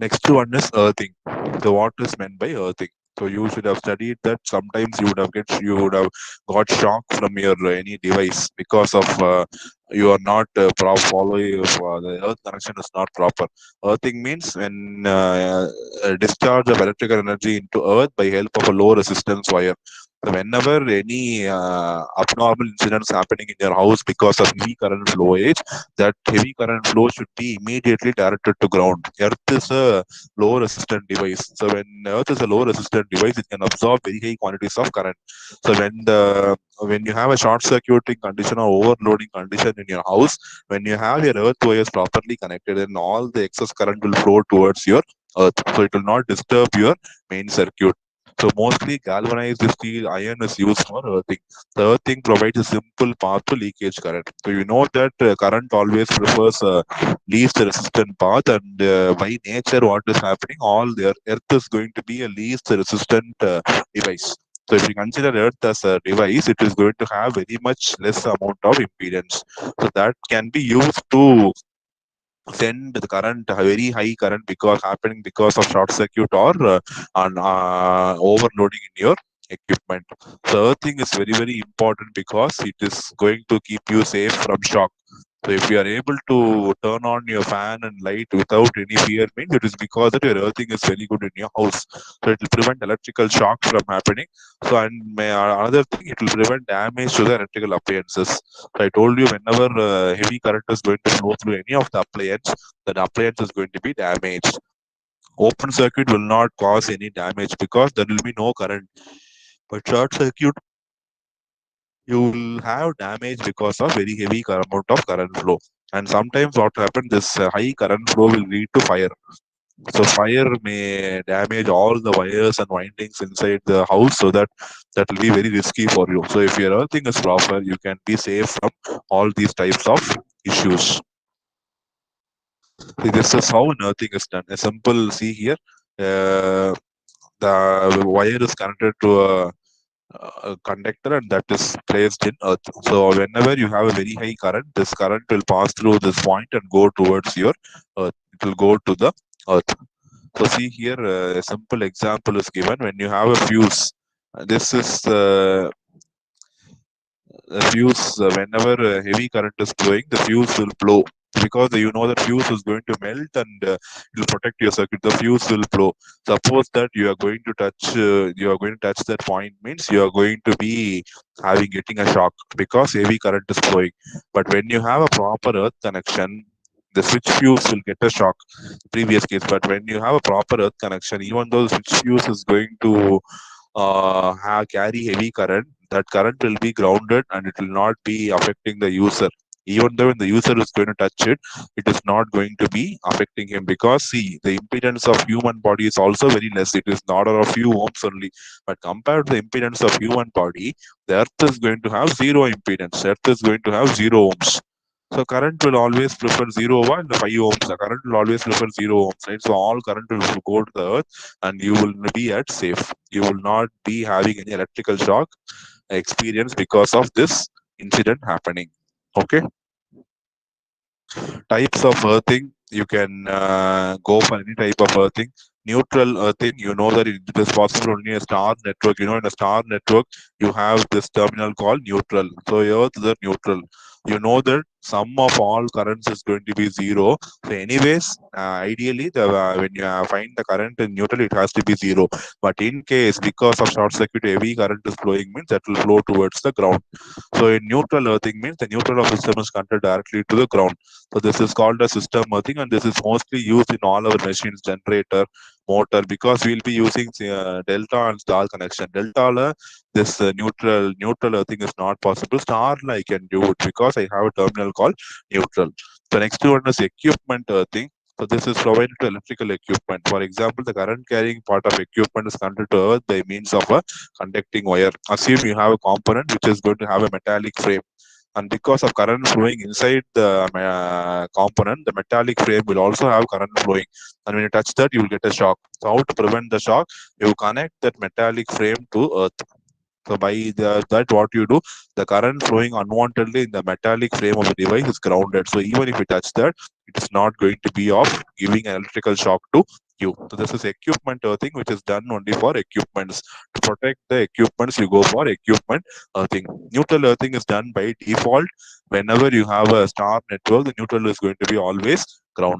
Next one is earthing. So what is meant by earthing? So you should have studied that. Sometimes you would have got shock from your any device because of you are not following the earth connection is not proper. Earthing means when a discharge of electrical energy into earth by help of a low resistance wire. So whenever any abnormal incidents happening in your house because of heavy current flowage, that heavy current flow should be immediately directed to ground. Earth is a low resistant device. So when Earth is a low resistant device, it can absorb very high quantities of current. So when you have a short circuiting condition or overloading condition in your house, when you have your earth wires properly connected, then all the excess current will flow towards your earth. So it will not disturb your main circuit. So mostly galvanized steel iron is used for earthing. The earthing provides a simple path to leakage current. So you know that current always prefers least resistant path, and by nature, what is happening? All the earth is going to be a least resistant device. So if you consider earth as a device, it is going to have very much less amount of impedance. So that can be used to send the current, a very high current, because happening because of short circuit or overloading in your equipment. So earthing is very very important because it is going to keep you safe from shock. So if you are able to turn on your fan and light without any fear, means it is because that your earthing is very good in your house. So it will prevent electrical shock from happening. So and another thing, it will prevent damage to the electrical appliances. So I told you, whenever heavy current is going to flow through any of the appliance, that appliance is going to be damaged. Open circuit will not cause any damage because there will be no current. But short circuit, you will have damage because of very heavy amount of current flow. And sometimes what happens, this high current flow will lead to fire. So fire may damage all the wires and windings inside the house, so that will be very risky for you. So if your earthing is proper, you can be safe from all these types of issues. See, this is how an earthing is done. A simple, see here, the wire is connected to a conductor, and that is placed in earth. So whenever you have a very high current, this current will pass through this point and go towards your earth. It will go to the earth. So see here, a simple example is given. When you have a fuse, this is the fuse. Whenever heavy current is flowing, the fuse will blow, because you know that fuse is going to melt, and it will protect your circuit. The fuse will blow. Suppose that you are going to touch that point, means you are going to be getting a shock because heavy current is flowing. But when you have a proper earth connection, the switch fuse will get a shock. Previous case, but when you have a proper earth connection, even though the switch fuse is going to carry heavy current, that current will be grounded and it will not be affecting the user. Even though when the user is going to touch it, it is not going to be affecting him, because see, the impedance of human body is also very less. It is not a few ohms only. But compared to the impedance of human body, the earth is going to have zero impedance. Earth is going to have zero ohms. So current will always prefer 0 and the 5 ohms. The current will always prefer 0 ohms, right? So all current will go to the earth, and you will be at safe. You will not be having any electrical shock experience because of this incident happening. Okay. Types of earthing, you can go for any type of earthing. Neutral earthing, you know that it is possible only in a star network. You know, in a star network, you have this terminal called neutral. So earth is a neutral. You know that sum of all currents is going to be zero. So anyways, ideally, when you find the current in neutral, it has to be zero. But in case, because of short circuit, heavy current is flowing, means that will flow towards the ground. So in neutral earthing means the neutral of the system is connected directly to the ground. So this is called a system earthing, and this is mostly used in all our machines, generator, motor, because we'll be using delta and star connection. Delta, this neutral earthing is not possible. Star, I can do it because I have a terminal called neutral. The next one is equipment earthing. So this is provided to electrical equipment. For example, the current carrying part of equipment is connected to earth by means of a conducting wire. Assume you have a component which is going to have a metallic frame, and because of current flowing inside the component, the metallic frame will also have current flowing, and when you touch that, you will get a shock. So how to prevent the shock? You connect that metallic frame to earth. So by that, what you do, the current flowing unwantedly in the metallic frame of the device is grounded. So even if you touch that, it is not going to be of giving an electrical shock to you. So this is equipment earthing, which is done only for equipments. To protect the equipments, you go for equipment earthing. Neutral earthing is done by default. Whenever you have a star network, the neutral is going to be always